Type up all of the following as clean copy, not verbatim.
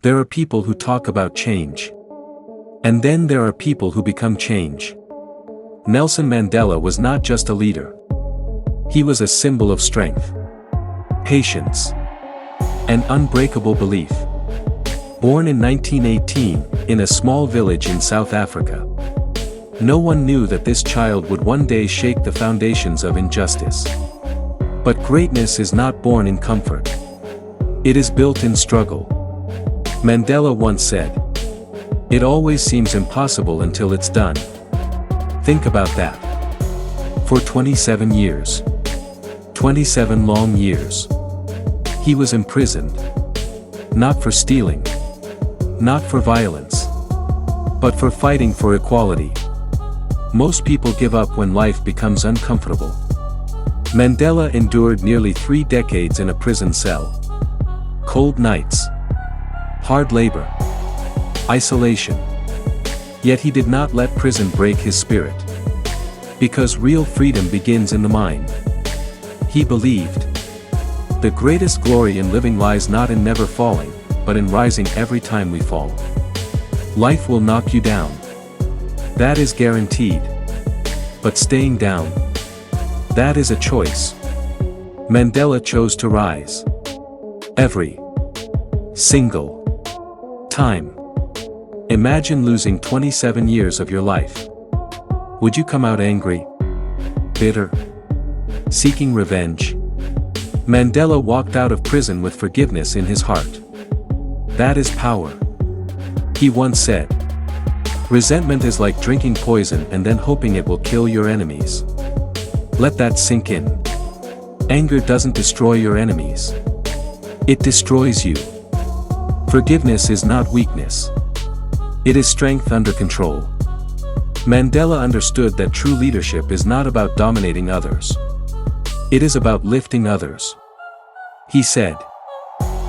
There are people who talk about change. And then there are people who become change. Nelson Mandela was not just a leader. He was a symbol of strength, patience, and unbreakable belief. Born in 1918, in a small village in South Africa. No one knew that this child would one day shake the foundations of injustice. But greatness is not born in comfort. It is built in struggle. Mandela once said, "It always seems impossible until it's done." Think about that. For 27 years. 27 long years. He was imprisoned. Not for stealing. Not for violence. But for fighting for equality. Most people give up when life becomes uncomfortable. Mandela endured nearly 3 decades in a prison cell. Cold nights. Hard labor. Isolation. Yet he did not let prison break his spirit. Because real freedom begins in the mind. He believed. The greatest glory in living lies not in never falling, but in rising every time we fall. Life will knock you down. That is guaranteed. But staying down, that is a choice. Mandela chose to rise. Every single time. Imagine losing 27 years of your life. Would you come out angry? Bitter? Seeking revenge? Mandela walked out of prison with forgiveness in his heart. That is power. He once said, "Resentment is like drinking poison and then hoping it will kill your enemies." Let that sink in. Anger doesn't destroy your enemies. It destroys you. Forgiveness is not weakness. It is strength under control. Mandela understood that true leadership is not about dominating others. It is about lifting others. He said,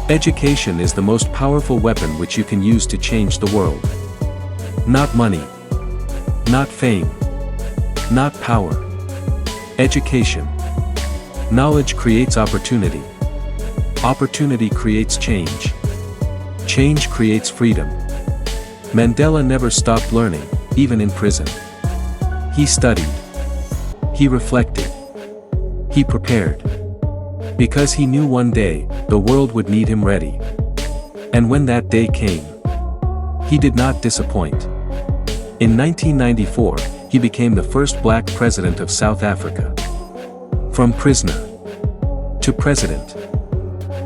"Education is the most powerful weapon which you can use to change the world. Not money. Not fame. Not power. Education. Knowledge creates opportunity. Opportunity creates change. Change creates freedom." Mandela never stopped learning, even in prison. He studied. He reflected. He prepared. Because he knew one day, the world would need him ready. And when that day came, he did not disappoint. In 1994, he became the first black president of South Africa. From prisoner to president.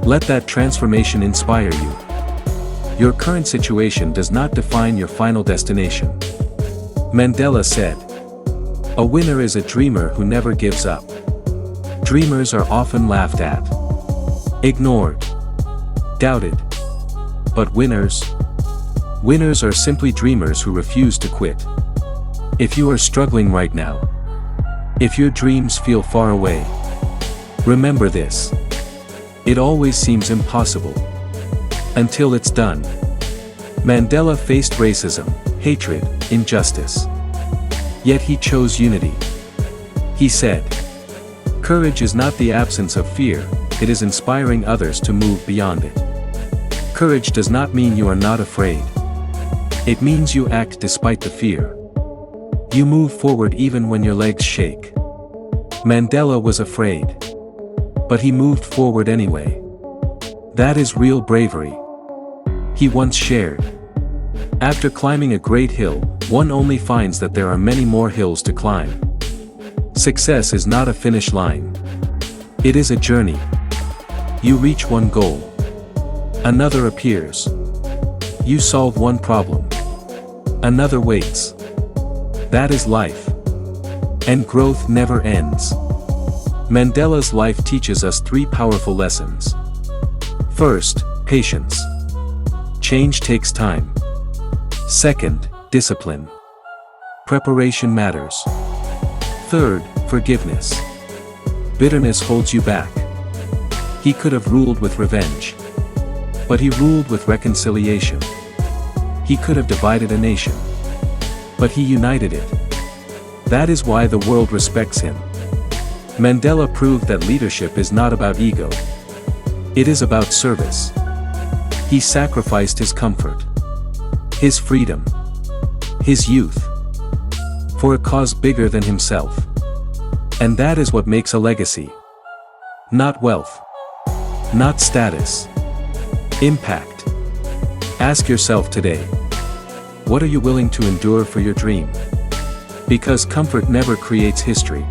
Let that transformation inspire you. Your current situation does not define your final destination. Mandela said, "A winner is a dreamer who never gives up." Dreamers are often laughed at, ignored, doubted. But winners are simply dreamers who refuse to quit. If you are struggling right now, if your dreams feel far away, remember this. It always seems impossible. Until it's done. Mandela faced racism, hatred, injustice. Yet he chose unity. He said, "Courage is not the absence of fear, it is inspiring others to move beyond it." Courage does not mean you are not afraid. It means you act despite the fear. You move forward even when your legs shake. Mandela was afraid. But he moved forward anyway. That is real bravery. He once shared, "After climbing a great hill, one only finds that there are many more hills to climb." Success is not a finish line. It is a journey. You reach one goal. Another appears. You solve one problem. Another waits. That is life. And growth never ends. Mandela's life teaches us 3 powerful lessons. First, patience. Change takes time. Second, discipline. Preparation matters. Third, forgiveness. Bitterness holds you back. He could have ruled with revenge. But he ruled with reconciliation. He could have divided a nation. But he united it. That is why the world respects him. Mandela proved that leadership is not about ego. It is about service. He sacrificed his comfort, his freedom, his youth, for a cause bigger than himself. And that is what makes a legacy. Not wealth. Not status. Impact. Ask yourself today, what are you willing to endure for your dream? Because comfort never creates history.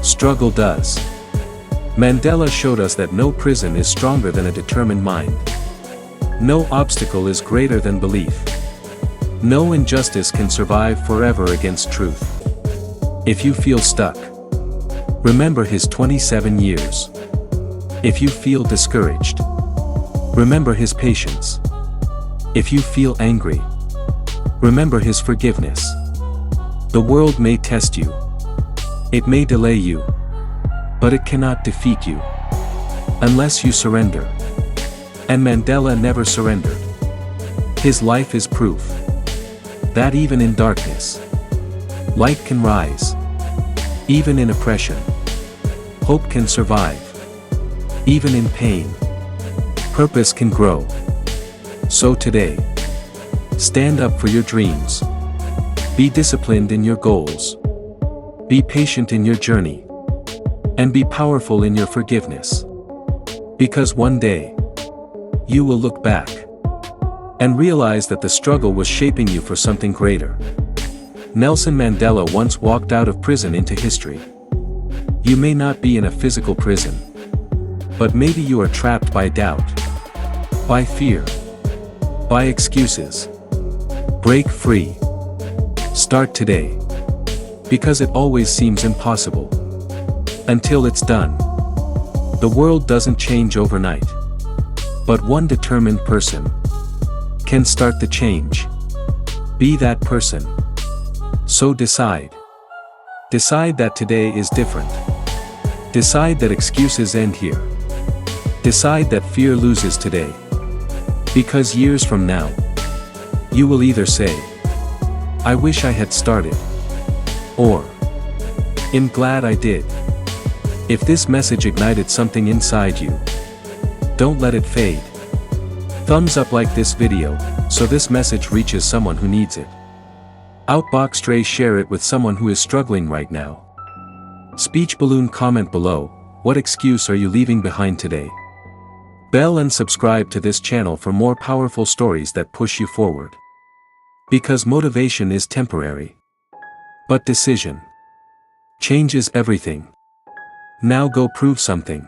Struggle does. Mandela showed us that no prison is stronger than a determined mind. No obstacle is greater than belief. No injustice can survive forever against truth. If you feel stuck, remember his 27 years. If you feel discouraged, remember his patience. If you feel angry, remember his forgiveness. The world may test you. It may delay you. But it cannot defeat you. Unless you surrender. And Mandela never surrendered. His life is proof that even in darkness, light can rise. Even in oppression, hope can survive. Even in pain, purpose can grow. So today, stand up for your dreams. Be disciplined in your goals. Be patient in your journey. And be powerful in your forgiveness. Because one day, you will look back and realize that the struggle was shaping you for something greater. Nelson Mandela once walked out of prison into history. You may not be in a physical prison, but maybe you are trapped by doubt, by fear, by excuses. Break free. Start today. Because it always seems impossible. Until it's done. The world doesn't change overnight. But one determined person can start the change. Be that person. So decide. Decide that today is different. Decide that excuses end here. Decide that fear loses today. Because years from now, you will either say, I wish I had started. Or, I'm glad I did. If this message ignited something inside you, don't let it fade. Thumbs up like this video, so this message reaches someone who needs it. Outbox Tray share it with someone who is struggling right now. Speech balloon comment below, what excuse are you leaving behind today? Bell and subscribe to this channel for more powerful stories that push you forward. Because motivation is temporary. But decision changes everything. Now go prove something.